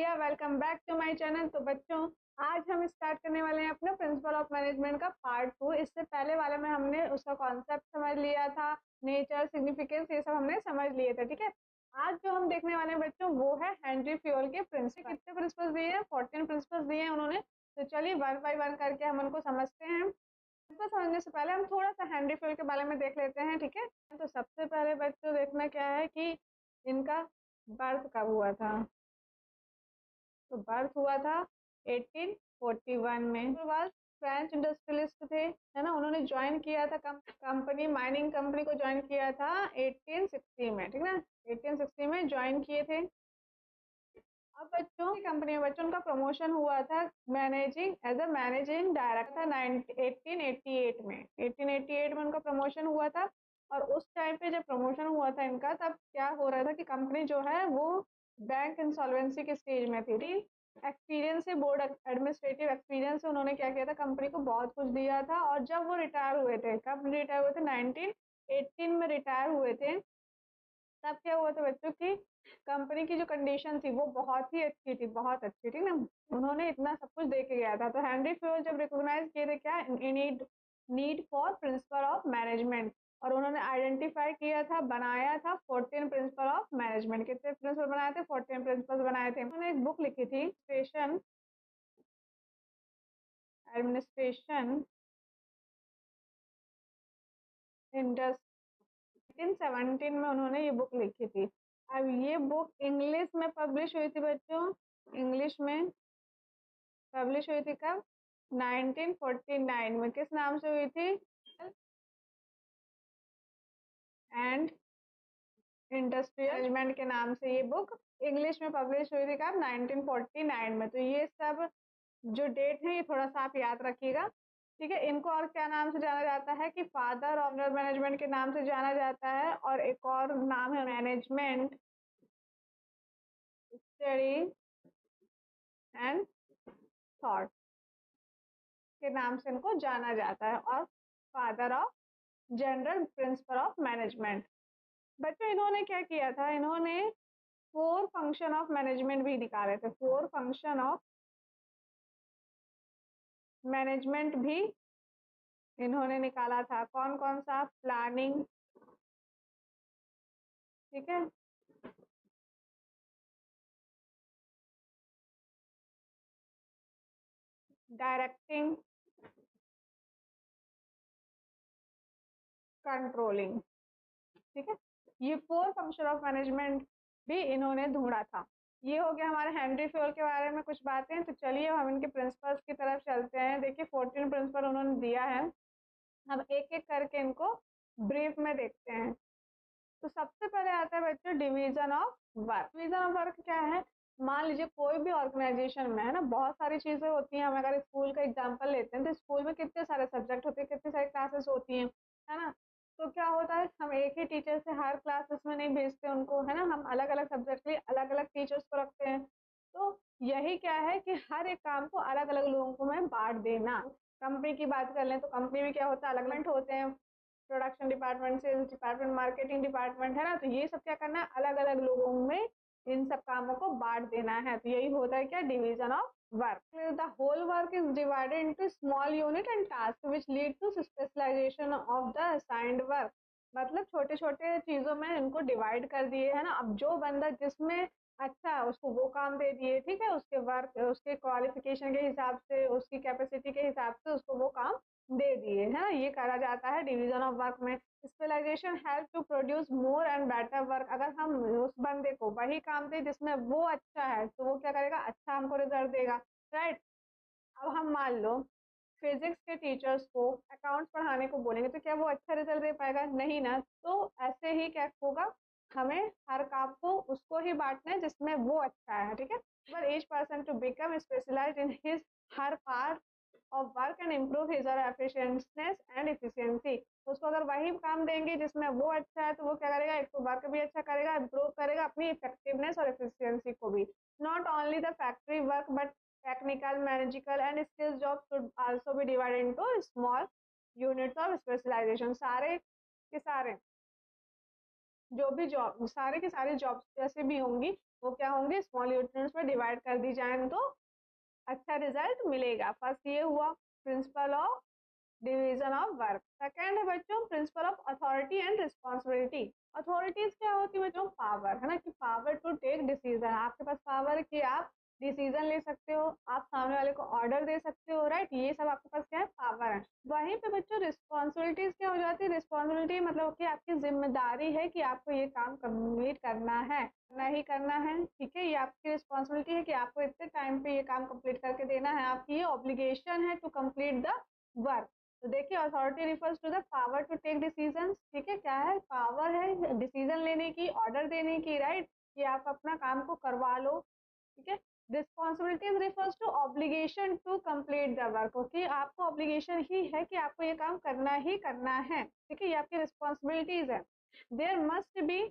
Dear, welcome back to my channel. तो बच्चों, आज हम स्टार्ट करने वाले हैं अपना प्रिंसिपल ऑफ मैनेजमेंट का पार्ट 2। इससे पहले वाले में हमने उसका कॉन्सेप्ट समझ लिया था, नेचर, सिग्निफिकेंस, ये सब हमने समझ लिए थे। ठीक है, आज जो हम देखने वाले हैं बच्चों वो है हेनरी फ्योल के प्रिंसिपल। कितने प्रिंसिपल्स दिए हैं? 14 प्रिंसिपल्स दिए हैं उन्होंने। तो चलिए वन बाय वन करके हम उनको समझते हैं। इसको समझने से पहले हम थोड़ा सा हेनरी फ्योल के बारे में देख लेते हैं। ठीक है, तो सबसे पहले बच्चों देखना क्या है कि इनका बर्थ कब हुआ था। तो बर्थ हुआ था 1841 में। उसके बाद फ्रेंच इंडस्ट्रियलिस्ट थे, है ना, उन्होंने ज्वाइन किया था कंपनी, माइनिंग कंपनी को ज्वाइन किया था 1860 में। ठीक है ना, 1860 में ज्वाइन किए थे। अब बच्चों की कंपनी में बच्चों उनका प्रमोशन हुआ था managing as a managing director 1888 में। 1888 में उनका प्रमोशन हुआ था। और उस टाइम पे जब प्रमोशन हुआ था इनका, तब क्या हो रहा था कि कंपनी जो है वो बैंक इंसॉल्वेंसी के स्टेज में थी। एक्सपीरियंस से, बोर्ड एडमिनिस्ट्रेटिव एक्सपीरियंस से उन्होंने क्या किया था, कंपनी को बहुत कुछ दिया था। और जब वो रिटायर हुए थे, कब रिटायर हुए थे? 1918 में रिटायर हुए थे। तब क्या हुआ था बच्चों की कंपनी की जो कंडीशन थी वो बहुत ही अच्छी थी, बहुत अच्छी थी ना। उन्होंने इतना सब कुछ दे के गया था। तो हेनरी फ्योल जब रिकॉग्नाइज किए थे क्या, need for principal of management, और उन्होंने आइडेंटिफाई किया था, बनाया था 14 प्रिंसिपल ऑफ मैनेजमेंट। कितने प्रिंसिपल बनाए थे? 14 प्रिंसिपल बनाए थे। उन्होंने एक बुक लिखी थी, एडमिनिस्ट्रेशन इंडस्ट्री। 1917 में उन्होंने ये बुक लिखी थी। अब ये बुक इंग्लिश में पब्लिश हुई थी बच्चों, इंग्लिश में पब्लिश हुई थी कब? 1949 में। किस नाम से हुई थी? एंड इंडस्ट्रियल मैनेजमेंट के नाम से ये बुक इंग्लिश में पब्लिश हुई थी कब? 1949 में। तो ये सब जो डेट है ये थोड़ा सा आप याद रखिएगा। ठीक है, इनको और क्या नाम से जाना जाता है कि फादर ऑफ मैनेजमेंट के नाम से जाना जाता है। और एक और नाम है मैनेजमेंट स्टडी एंड थॉट के नाम से इनको जाना जाता है, और father of general principle of management. बच्चों, इन्होंने क्या किया था, इन्होंने 4 फंक्शन ऑफ मैनेजमेंट भी निकाले थे। 4 फंक्शन ऑफ मैनेजमेंट भी इन्होंने निकाला था। कौन कौन सा? प्लानिंग, ठीक है, डायरेक्टिंग, कंट्रोलिंग। ठीक है, ये 4 फंक्शन ऑफ मैनेजमेंट भी इन्होंने ढूंढा था। ये हो गया हमारे हेनरी फ्योल के बारे में कुछ बातें। तो चलिए हम इनके प्रिंसिपल्स की तरफ चलते हैं। देखिए 14 प्रिंसिपल उन्होंने दिया है, हम एक एक करके इनको ब्रीफ में देखते हैं। तो सबसे पहले आता है बच्चों division of work. Division of work क्या है? मान लीजिए कोई भी ऑर्गेनाइजेशन में, है ना, बहुत सारी चीजें होती हैं। हम अगर स्कूल का एग्जांपल लेते हैं तो स्कूल में कितने सारे सब्जेक्ट होते हैं, कितनी सारी क्लासेस होती हैं, है ना। तो क्या होता है, हम एक ही टीचर से हर क्लासेस में नहीं भेजते उनको, है ना, हम अलग अलग सब्जेक्ट के लिए अलग अलग टीचर्स को रखते हैं। तो यही क्या है कि हर एक काम को अलग अलग लोगों को में बांट देना। कंपनी की बात कर लें तो कंपनी में क्या होता है, अलग अलग होते हैं, production department, sales department, marketing department, है ना। तो ये सब क्या करना है, अलग अलग लोगों में इन सब कामों को बांट देना है। तो यही होता है क्या, division of work. The whole work is divided into small unit and task which lead to specialisation of the assigned work. मतलब छोटे छोटे चीजों में इनको डिवाइड कर दिए, है ना। अब जो बंदा जिसमें अच्छा है उसको वो काम दे दिए, ठीक है, उसके वर्क, उसके क्वालिफिकेशन के हिसाब से, उसकी कैपेसिटी के हिसाब से उसको वो काम दे दिए, है ना। ये करा जाता है डिवीजन ऑफ वर्क में। Specialisation help to produce more and better work. अगर हम उस बंदे को वही काम दे जिसमें वो अच्छा है, तो वो क्या करेगा, अच्छा हमको रिजल्ट देगा, राइट। अब हम मान लो फिजिक्स के टीचर्स को अकाउंट्स पढ़ाने को बोलेंगे, तो क्या वो अच्छा रिजल्ट दे पाएगा? नहीं ना। तो ऐसे ही क्या होगा, हमें हर काम को उसको ही बांटना है जिसमें वो अच्छा है, ठीक है। पर each person to become specialized in his her part of work and improve his or efficiency and efficiency। उसको अगर वही काम देंगे जिसमें वो अच्छा है, तो वो क्या करेगा, एक तो वर्क भी अच्छा करेगा, इम्प्रूव करेगा अपनी इफेक्टिवनेस और एफिशिएंसी को भी। Not only the factory work but technical, managerial and skills job should also be divided into small units of specialisation. सारे के सारे जो भी जॉब, सारे के सारे जॉब्स जैसे भी होंगी वो क्या होंगे, स्मॉल यूनिट्स में डिवाइड कर दी जाए तो अच्छा रिजल्ट मिलेगा। फर्स्ट ये हुआ principle of division of work. Second है बच्चों principle of authority and responsibility. Authorities क्या होती है बच्चों, पावर है ना, कि पावर टू टेक डिसीजन, आपके पास पावर है कि आप डिसीजन ले सकते हो, आप सामने वाले को ऑर्डर दे सकते हो, राइट, ये सब आपके पास क्या है, पावर है। वहीं पे बच्चों रिस्पॉन्सिबिलिटीज क्या हो जाती है, रिस्पॉन्सिबिलिटी मतलब कि आपकी जिम्मेदारी है कि आपको ये काम कंप्लीट करना है, करना ही करना है, ठीक है, ये आपकी रिस्पॉन्सिबिलिटी है कि आपको इतने टाइम पे ये काम कंप्लीट करके देना है, आपकी ये ऑब्लिगेशन है टू कंप्लीट द वर्क। तो देखिए authority refers to the power to take decisions, ठीक है, क्या है, पावर है डिसीजन लेने की, ऑर्डर देने की, राइट, कि आप अपना काम को करवा लो, ठीक है। Responsibilities refers to obligation to complete the work, okay, आपको ऑब्लिगेशन ही है कि आपको ये काम करना ही करना है, ठीक है, ये आपकी रिस्पॉन्सिबिलिटीज है। देयर मस्ट बी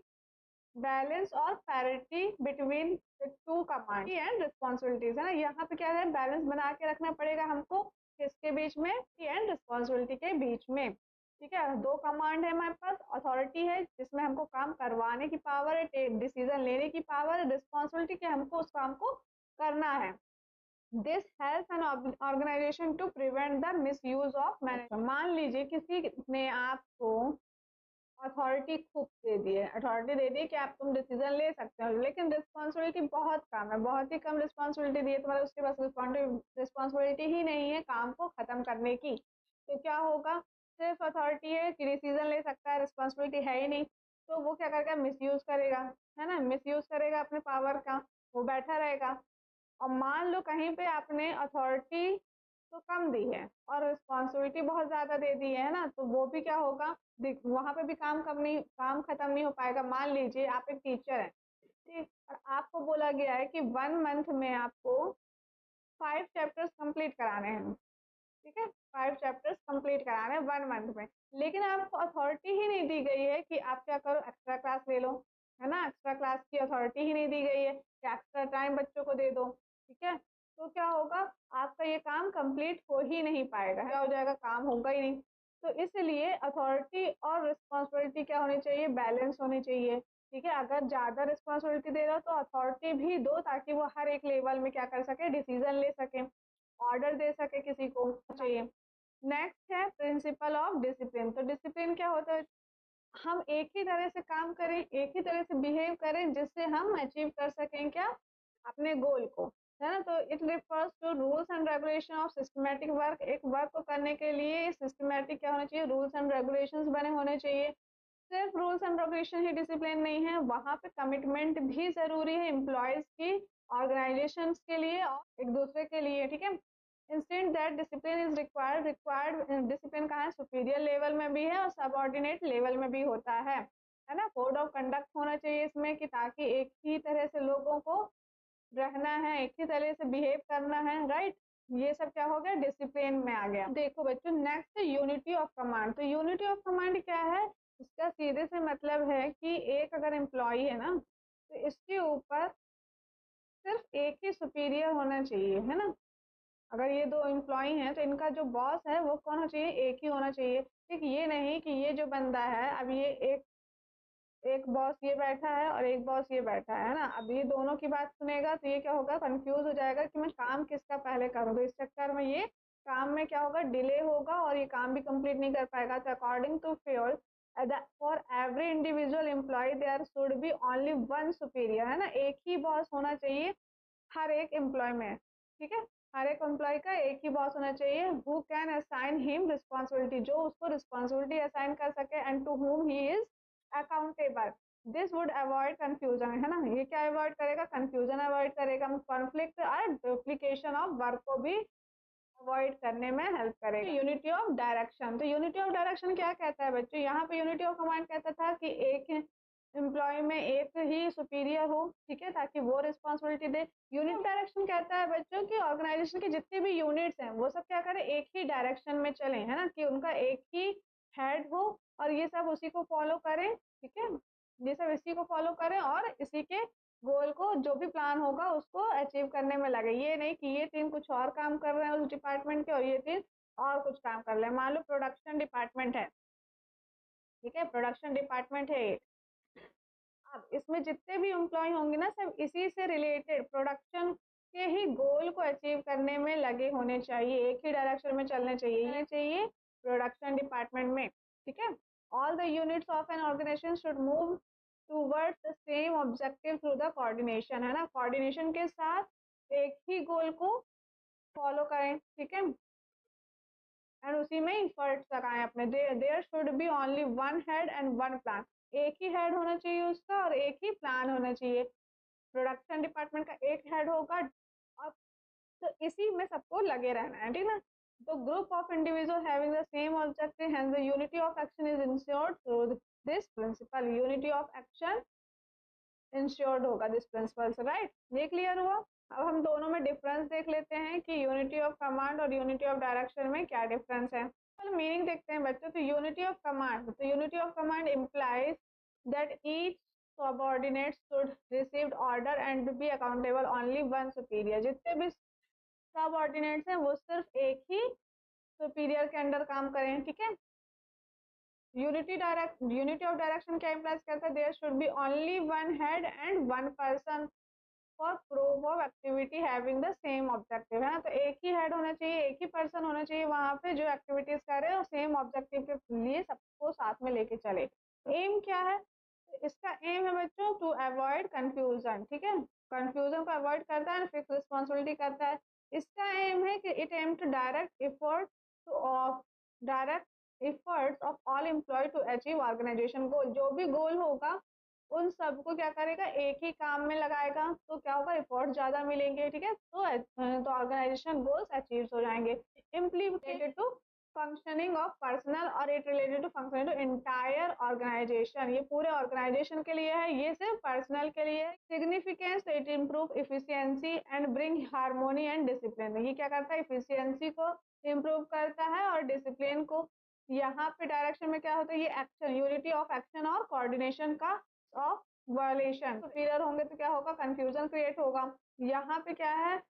बैलेंस और parity between two command and responsibilities, है ना, यहाँ पे क्या है, बैलेंस बना के रखना पड़ेगा हमको, किसके बीच में, एंड रिस्पॉन्सिबिलिटी के बीच में, ठीक है। दो कमांड है हमारे पास, अथॉरिटी है जिसमें हमको काम करवाने की पावर है, डिसीजन लेने की पावर है, रिस्पॉन्सिबिलिटी के हमको उस काम को करना है। This help an organisation to prevent the misuse of management. मान लीजिए किसी ने आपको अथॉरिटी खूब दे दी है, अथॉरिटी दे दी कि आप तुम डिसीजन ले सकते हो, लेकिन रिस्पॉन्सिबिलिटी बहुत कम है, बहुत ही कम रिस्पॉन्सिबिलिटी दी है तुम्हारे, उसके पास रिस्पॉन्सिबिलिटी ही नहीं है काम को खत्म करने की, तो क्या होगा, सिर्फ अथॉरिटी है कि डिसीजन ले सकता है, रिस्पॉन्सिबिलिटी है ही नहीं, तो वो क्या करेगा, मिसयूज करेगा, है ना, मिसयूज करेगा अपने पावर का, वो बैठा रहेगा। और मान लो कहीं पे आपने अथॉरिटी तो कम दी है और रिस्पॉन्सिबिलिटी बहुत ज्यादा दे दी है ना, तो वो भी क्या होगा, वहां पे भी काम खत्म नहीं हो पाएगा। मान लीजिए आप एक टीचर है, ठीक, और आपको बोला गया है कि 1 मंथ में आपको 5 चैप्टर्स कंप्लीट कराने हैं, ठीक है, 5 चैप्टर्स कंप्लीट कराने हैं 1 मंथ में, लेकिन आपको अथॉरिटी ही नहीं दी गई है कि आप क्या करो, एक्स्ट्रा क्लास ले लो, है ना, एक्स्ट्रा क्लास की अथॉरिटी ही नहीं दी गई है कि एक्स्ट्रा टाइम बच्चों को दे दो, ठीक है, तो क्या होगा, आपका ये काम कंप्लीट हो ही नहीं पाएगा, क्या हो जाएगा, काम होगा ही नहीं। तो इसलिए अथॉरिटी और रिस्पॉन्सिबिलिटी क्या होनी चाहिए, बैलेंस होनी चाहिए, ठीक है, अगर ज्यादा रिस्पॉन्सिबिलिटी दे रहे हो तो अथॉरिटी भी दो, ताकि वो हर एक लेवल में क्या कर सके, डिसीजन ले सके, ऑर्डर दे सके किसी को चाहिए। नेक्स्ट है प्रिंसिपल ऑफ डिसिप्लिन। तो डिसिप्लिन क्या होता है, हम एक ही तरह से काम करें, एक ही तरह से बिहेव करें, जिससे हम अचीव कर सकें क्या, अपने गोल को, है ना। तो it refers to rules and regulation of systematic work. एक वर्क को करने के लिए सिस्टमेटिक क्या होना चाहिए, रूल्स एंड रेगुलेशंस बने होने चाहिए। सिर्फ rules and regulation he discipline नहीं है, वहां पे कमिटमेंट भी जरूरी है, एम्प्लॉयज की, ऑर्गेनाइजेशन के लिए और एक दूसरे के लिए, ठीक है। Instant that discipline is required discipline कहाँ है, सुपीरियर लेवल में भी है और सबऑर्डिनेट लेवल में भी होता है ना। कोड ऑफ कंडक्ट होना चाहिए इसमें, कि ताकि एक ही तरह से लोगों को रहना है, एक ही तरह से बिहेव करना है, राइट, ये सब क्या हो गया, डिसिप्लिन में आ गया। देखो बच्चों नेक्स्ट है यूनिटी ऑफ कमांड। तो यूनिटी ऑफ कमांड क्या है, इसका सीधे से मतलब है कि एक अगर एम्प्लॉय है ना, तो इसके ऊपर सिर्फ एक ही सुपीरियर होना चाहिए, है ना। अगर ये दो एम्प्लॉय हैं तो इनका जो बॉस है वो कौन होना चाहिए, एक ही होना चाहिए, ठीक, ये नहीं कि ये जो बंदा है, अब ये एक एक बॉस ये बैठा है और एक बॉस ये बैठा है ना, अब ये दोनों की बात सुनेगा तो ये क्या होगा, कंफ्यूज हो जाएगा कि मैं काम किसका पहले करूँ, तो इस चक्कर में ये काम में क्या होगा, डिले होगा और ये काम भी कंप्लीट नहीं कर पाएगा। तो according to Fayol for every individual employee there should be only one superior, है ना, एक ही बॉस होना चाहिए हर एक एम्प्लॉय में, ठीक है, हर एक एम्प्लॉय का एक ही बॉस होना चाहिए, who can assign him responsibility, जो उसको रिस्पॉन्सिबिलिटी असाइन कर सके, and to whom he is accountable. This would avoid confusion, है ना, ये क्या अवॉइड करेगा, कंफ्यूजन अवॉइड करेगा, कॉन्फ्लिक्ट और डुप्लीकेशन ऑफ वर्क को भी अवॉइड करने में हेल्प करेगा। Unity of direction. तो यूनिटी ऑफ डायरेक्शन क्या कहता है बच्चों, यहाँ पे यूनिटी ऑफ कमांड कहता था कि एक एम्प्लॉय में एक ही सुपीरियर हो, ठीक है, ताकि वो रिस्पॉन्सिबिलिटी दे। यूनिट डायरेक्शन कहता है बच्चों की ऑर्गेनाइजेशन के जितने भी यूनिट्स हैं वो सब क्या करें, एक ही डायरेक्शन में चलें, है ना, कि उनका एक ही हेड हो और ये सब उसी को फॉलो करें, ठीक है, ये सब इसी को फॉलो करें और इसी के गोल को, जो भी प्लान होगा उसको अचीव करने में लगे। ये नहीं कि ये टीम कुछ और काम कर रहे हैं उस डिपार्टमेंट के और ये टीम और कुछ काम कर ले। मान लो प्रोडक्शन डिपार्टमेंट है, ठीक है, प्रोडक्शन डिपार्टमेंट है, अब इसमें जितने भी एम्प्लॉय होंगे ना, सब इसी से रिलेटेड प्रोडक्शन के ही गोल को अचीव करने में लगे होने चाहिए, एक ही डायरेक्शन में चलने चाहिए प्रोडक्शन डिपार्टमेंट में, ठीक है। All the units of an organization should move towards the same objective through the coordination, है ना, कोऑर्डिनेशन के साथ एक ही गोल को फॉलो करें, ठीक है, एंड उसी में एफर्ट्स लगाएं अपने। There should be only one head and one plan, एक ही हेड होना चाहिए उसका और एक ही प्लान होना चाहिए। प्रोडक्शन डिपार्टमेंट का एक हेड होगा और तो इसी में सबको लगे रहना है, ठीक ना। तो group of individual having the same objective hence the unity of action is ensured through this principle, unity of action ensured होगा दिस प्रिंसिपल से, राइट। ये क्लियर हुआ। अब हम दोनों में डिफरेंस देख लेते हैं कि यूनिटी ऑफ कमांड और यूनिटी ऑफ डायरेक्शन में क्या डिफरेंस है। तो मीनिंग देखते हैं बच्चों। तो यूनिटी ऑफ कमांड, तो unity of command implies that each subordinate should received order and be accountable only one superior, जितने भी सबऑर्डिनेट्स हैं वो सिर्फ एक ही सुपीरियर के अंडर काम करें, ठीक है। यूनिटी ऑफ डायरेक्शन क्या इम्प्लाइज करता है, there should be only one head and one person for group of activity having the same objective, है ना। तो एक ही हेड होना चाहिए, एक ही पर्सन होना चाहिए वहां पे जो एक्टिविटीज कर रहे हैं और सेम ऑब्जेक्टिव के लिए सबको साथ में लेके चले। एम क्या है, इसका एम है बच्चों टू अवॉइड कंफ्यूजन, ठीक है, कंफ्यूजन को अवॉइड करता है, फिक्स रिस्पॉन्सिबिलिटी करता है। इसका एम है कि it aim to direct efforts of all employ to achieve organisation goal, जो भी गोल होगा उन सबको क्या करेगा, एक ही काम में लगाएगा, तो क्या होगा, एफर्ट ज्यादा मिलेंगे, ठीक है, तो ऑर्गेनाइजेशन गोल्स अचीव हो जाएंगे। Implemented to functioning of personal और it related to functioning to entire organisation, ये पूरे ऑर्गेनाइजेशन के लिए है, ये सिर्फ पर्सनल के लिए। Significance, it improve efficiency and bring harmony and discipline, ये क्या करता है, इफिशियंसी को इम्प्रूव करता है और डिसिप्लिन को। यहाँ पे डायरेक्शन में क्या होता है, ये एक्शन, यूनिटी ऑफ एक्शन और कोऑर्डिनेशन का ऑफ वायलेशन, सुपीरियर होंगे तो क्या होगा, कंफ्यूजन क्रिएट होगा। यहाँ पे क्या है,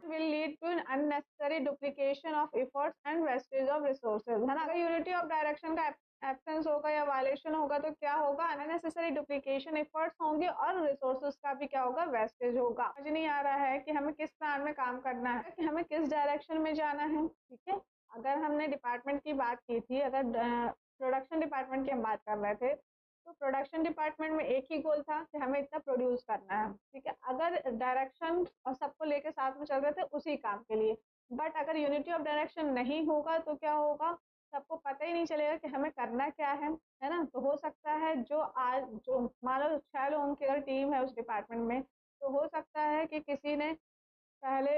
will lead to an unnecessary duplication of efforts and wastage of resources, है ना। अगर यूनिटी ऑफ डायरेक्शन का एब्सेंस होगा या वायलेशन होगा तो क्या होगा, अननेसेसरी डुप्लीकेशन एफर्ट्स होंगे और रिसोर्सेज का भी क्या होगा, वेस्टेज होगा। समझ नहीं आ रहा है कि हमें किस प्लान में काम करना है, कि हमें किस डायरेक्शन में जाना है, ठीक है। अगर हमने डिपार्टमेंट की बात की थी, अगर प्रोडक्शन डिपार्टमेंट की हम बात कर रहे थे, तो प्रोडक्शन डिपार्टमेंट में एक ही गोल था कि हमें इतना प्रोड्यूस करना है, ठीक है। अगर डायरेक्शन और सबको लेके साथ में चल रहे थे उसी काम के लिए, बट अगर यूनिटी ऑफ डायरेक्शन नहीं होगा तो क्या होगा, सबको पता ही नहीं चलेगा कि हमें करना क्या है ना। तो हो सकता है जो मान लो 6 लोगों की अगर टीम है उस डिपार्टमेंट में, तो हो सकता है कि किसी ने पहले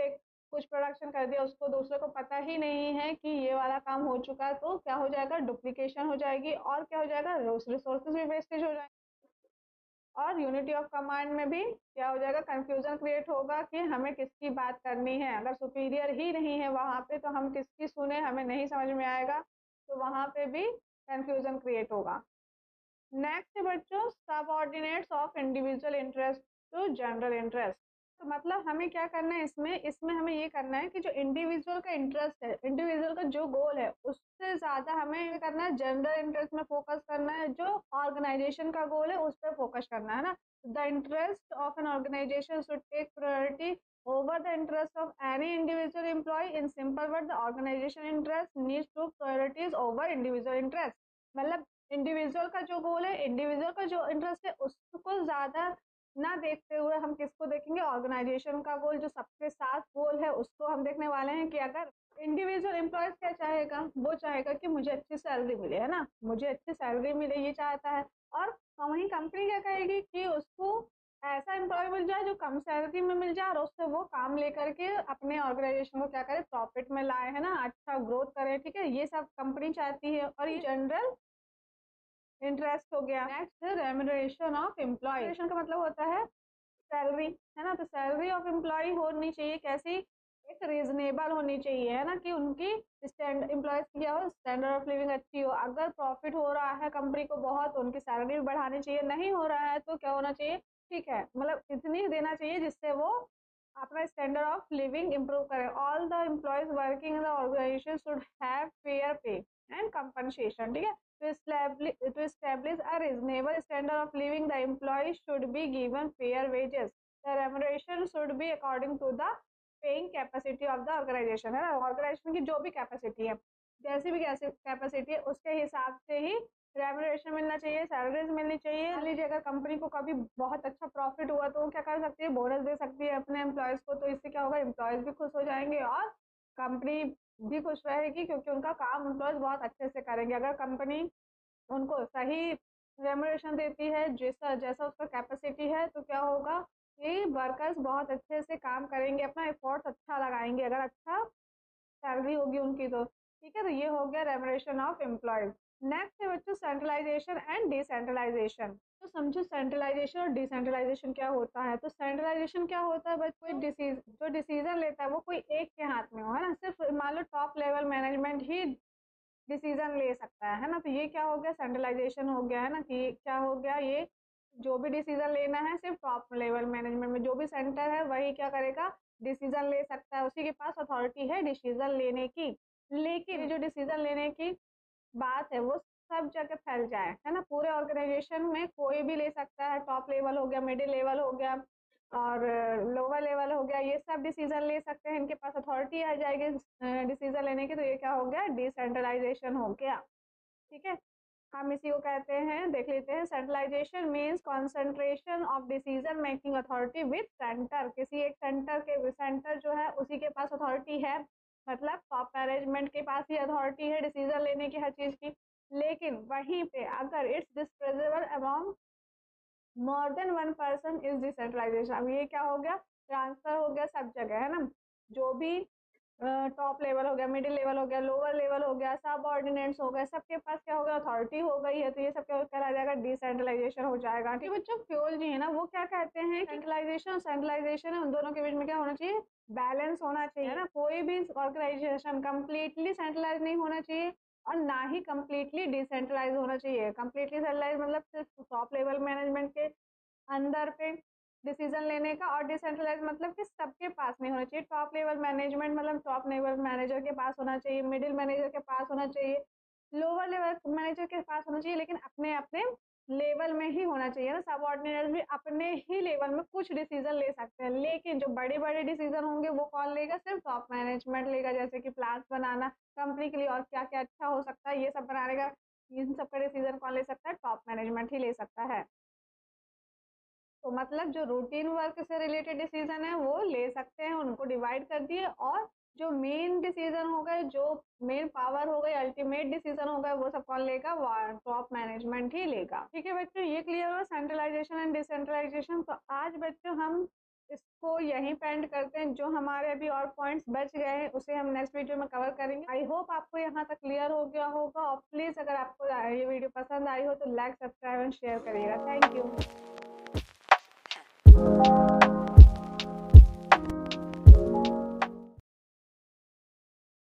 कुछ प्रोडक्शन कर दिया, उसको दूसरे को पता ही नहीं है कि ये वाला काम हो चुका है, तो क्या हो जाएगा, डुप्लीकेशन हो जाएगी और क्या हो जाएगा, रिसोर्सेज भी वेस्टेज हो जाएंगे। और यूनिटी ऑफ कमांड में भी क्या हो जाएगा, कंफ्यूजन क्रिएट होगा कि हमें किसकी बात करनी है। अगर सुपीरियर ही नहीं है वहां पे तो हम किसकी सुने, हमें नहीं समझ में आएगा, तो वहां पे भी कंफ्यूजन क्रिएट होगा। नेक्स्ट है बच्चों, subordinates of individual interest to general interest. तो मतलब हमें क्या करना है, इसमें हमें ये करना है कि जो इंडिविजुअल का इंटरेस्ट है, इंडिविजुअल का जो गोल है, उससे ज्यादा हमें ये करना है जनरल इंटरेस्ट में फोकस करना है, जो ऑर्गेनाइजेशन का गोल है उस पर फोकस करना है ना। The interest of an organization should take priority over the interest of any individual employee. In simple word, the organization interest needs to priorities over individual interest. मतलब इंडिविजुअल का जो गोल है, इंडिविजुअल का जो इंटरेस्ट है, उसको ज्यादा ना देखते हुए हम किसको देखेंगे, ऑर्गेनाइजेशन का गोल जो सबके साथ गोल है उसको हम देखने वाले हैं। कि अगर इंडिविजुअल एम्प्लॉयज क्या चाहेगा, वो चाहेगा कि मुझे अच्छी सैलरी मिले, है ना, मुझे अच्छी सैलरी मिले, ये चाहता है। और वहीं कंपनी क्या कहेगी कि उसको ऐसा एम्प्लॉय मिल जाए जो कम सैलरी में मिल जाए और उससे वो काम लेकर के अपने ऑर्गेनाइजेशन को क्या करे, प्रॉफिट में लाए, है ना, अच्छा ग्रोथ करे, ठीक है, ये सब कंपनी चाहती है। और ये जनरल इंटरेस्ट हो गया। नेक्स्ट है रेम्यूनरेशन ऑफ एम्प्लॉय, का मतलब होता है सैलरी, है ना। तो सैलरी ऑफ एम्प्लॉय होनी चाहिए कैसी, एक रीजनेबल होनी चाहिए, है ना, कि उनकी एम्प्लॉयज की क्या हो, स्टैंडर्ड ऑफ लिविंग अच्छी हो। अगर प्रॉफिट हो रहा है कंपनी को बहुत तो उनकी सैलरी भी बढ़ानी चाहिए, नहीं हो रहा है तो क्या होना चाहिए, ठीक है, मतलब इतनी देना चाहिए जिससे वो अपना स्टैंडर्ड ऑफ लिविंग इम्प्रूव करें। All the employees working in the organization should have fair pay and compensation, ठीक है। to establish a reasonable standard of living, the employee should be given fair wages. The remuneration should be according to the paying capacity of the organization, है ना। Organisation की जो भी capacity है, जैसी भी कैपेसिटी है, उसके हिसाब से ही रेमुनरेशन मिलना चाहिए, सैलरीज मिलनी चाहिए। मान लीजिए अगर कंपनी को कभी बहुत अच्छा प्रॉफिट हुआ तो वो क्या कर सकती है, बोनस दे सकती है अपने एम्प्लॉयज को। तो इससे क्या होगा, एम्प्लॉयज भी खुश हो जाएंगे और कंपनी भी खुश रहेगी, क्योंकि उनका काम एम्प्लॉयज बहुत अच्छे से करेंगे। अगर कंपनी उनको सही रेमुनरेशन देती है, जैसा जैसा उसका कैपेसिटी है, तो क्या होगा कि वर्कर्स बहुत अच्छे से काम करेंगे, अपना एफर्ट्स अच्छा लगाएंगे, अगर अच्छा सैलरी होगी उनकी तो। ठीक है, तो ये हो गया रेमुनरेशन ऑफ एम्प्लॉयज। नेक्स्ट है बच्चों सेंट्रलाइजेशन एंड डिसेंट्रलाइजेशन। तो समझो सेंट्रलाइजेशन और डिसेंट्रलाइजेशन क्या होता है। तो सेंट्रलाइजेशन क्या होता है बच्चों, जो डिसीजन लेता है वो कोई एक के हाथ में हो, है ना। सिर्फ मान लो टॉप लेवल मैनेजमेंट ही डिसीजन ले सकता है ना। तो ये क्या हो गया, सेंट्रलाइजेशन हो गया, है ना। कि क्या हो गया, ये जो भी डिसीजन लेना है सिर्फ टॉप लेवल मैनेजमेंट में, जो भी सेंटर है वही क्या करेगा, डिसीजन ले सकता है, उसी के पास अथॉरिटी है डिसीजन लेने की। लेकिन जो डिसीजन लेने की बात है वो सब जगह फैल जाए, है ना। पूरे ऑर्गेनाइजेशन में कोई भी ले सकता है, टॉप लेवल हो गया, मिडिल लेवल हो गया और लोअर लेवल हो गया, ये सब डिसीजन ले सकते हैं, इनके पास अथॉरिटी आ जाएगी डिसीजन लेने की। तो ये क्या हो गया, डिसेंट्रलाइजेशन हो गया। ठीक है, हम इसी को कहते हैं, देख लेते हैं। Centralization means concentration of decision making authority with center. किसी एक सेंटर जो है उसी के पास अथॉरिटी है, मतलब टॉप मैनेजमेंट के पास ही अथॉरिटी है डिसीजन लेने की हर चीज की। लेकिन वहीं पे अगर it's dispersible among more than one person is decentralisation. अब ये क्या हो गया, ट्रांसफर हो गया सब जगह, है ना। जो भी टॉप लेवल हो गया, मिडिल लेवल हो गया, लोअर लेवल हो गया, सब ऑर्डिनेंट्स हो गए, सबके पास क्या हो गया, अथॉरिटी हो गई है। तो ये सब क्या कहलाया जाएगा, डिसेंट्रलाइजेशन हो जाएगा। ठीक है बच्चों, फ्योल जी है ना, वो क्या कहते हैं, सेंट्रलाइजेशन और सेंट्रलाइजेशन है, उन दोनों के बीच में क्या होना चाहिए, बैलेंस होना चाहिए, है ना। कोई भी ऑर्गेनाइजेशन कंप्लीटली सेंट्रलाइज नहीं होना चाहिए और ना ही कंप्लीटली डिसेंट्रलाइज होना चाहिए। कंप्लीटली सेंट्रलाइज मतलब सिर्फ टॉप लेवल मैनेजमेंट के अंदर पे डिसीजन लेने का, और डिसेंट्रलाइज मतलब कि सबके पास नहीं होना चाहिए। टॉप लेवल मैनेजमेंट मतलब टॉप लेवल मैनेजर के पास होना चाहिए, मिडिल मैनेजर के पास होना चाहिए, लोअर लेवल मैनेजर के पास होना चाहिए, लेकिन अपने अपने लेवल में ही होना चाहिए ना। सब ऑर्डिनेटर भी अपने ही लेवल में कुछ डिसीजन ले सकते हैं, लेकिन जो बड़े बड़े डिसीजन होंगे वो कौन लेगा, सिर्फ टॉप मैनेजमेंट लेगा। जैसे कि प्लान बनाना कंपनी के लिए और क्या क्या अच्छा हो सकता है, ये सब बनाने का, इन सब का डिसीजन कौन ले सकता है, टॉप मैनेजमेंट ही ले सकता है। तो मतलब जो रूटीन वर्क से रिलेटेड डिसीजन है वो ले सकते हैं, उनको डिवाइड कर दिए। और जो मेन डिसीजन हो गए, जो मेन पावर हो गई, अल्टीमेट डिसीजन हो गए, वो सब कौन लेगा, टॉप मैनेजमेंट ही लेगा। ठीक है बच्चों, ये क्लियर हुआ सेंट्रलाइजेशन एंड डिसेंट्रलाइजेशन। तो आज बच्चों हम इसको यहीं पे एंड करते हैं। जो हमारे अभी और पॉइंट्स बच गए हैं उसे हम नेक्स्ट वीडियो में कवर करेंगे। आई होप आपको यहाँ तक क्लियर हो गया होगा। और प्लीज अगर आपको ये वीडियो पसंद आई हो तो लाइक, सब्सक्राइब एंड शेयर करिएगा। Thank you.